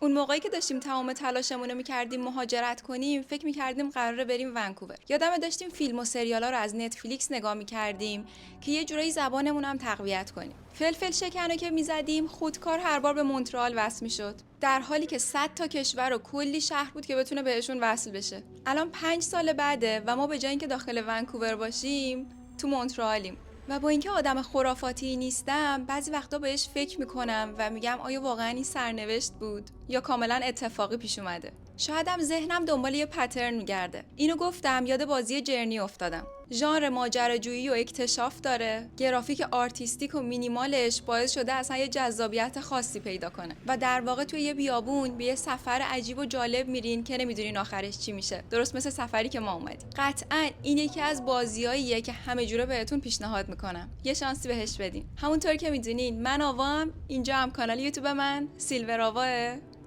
اون موقعی که داشتیم تمام تلاشمون رو می‌کردیم مهاجرت کنیم، فکر می‌کردیم قراره بریم ونکوور. یادمه داشتیم فیلم و سریالا رو از نتفلیکس نگاه می‌کردیم که یه جورایی زبانمون هم تقویت کنیم. فلفل شکنو که می‌زدیم، خودکار هر بار به مونترال وصل می‌شد. در حالی که 100 تا کشور و کلی شهر بود که بتونه بهشون وصل بشه. الان 5 سال بعده و ما به جای اینکه داخل ونکوور باشیم، تو مونترالیم. و با اینکه آدم خرافاتی نیستم، بعضی وقتا بهش فکر میکنم و میگم آیا واقعا این سرنوشت بود یا کاملا اتفاقی پیش اومده. شایدم ذهنم دنبال یه پترن میگرده. اینو گفتم یاد بازی جرنی افتادم. ژانر ماجراجویی و اکتشاف داره. گرافیک آرتیستیک و مینیمالش باعث شده اصلا یه جذابیت خاصی پیدا کنه و در واقع توی یه بیابون به یه سفر عجیب و جالب میرین که نمیدونین آخرش چی میشه. درست مثل سفری که ما اومدیم. قطعاً این یکی از بازیاییه که همه جوره بهتون پیشنهاد میکنم. یه شانسی بهش بدین. همونطور که میدونین من آوام، اینجا هم کانال یوتیوب من سیلور آواه.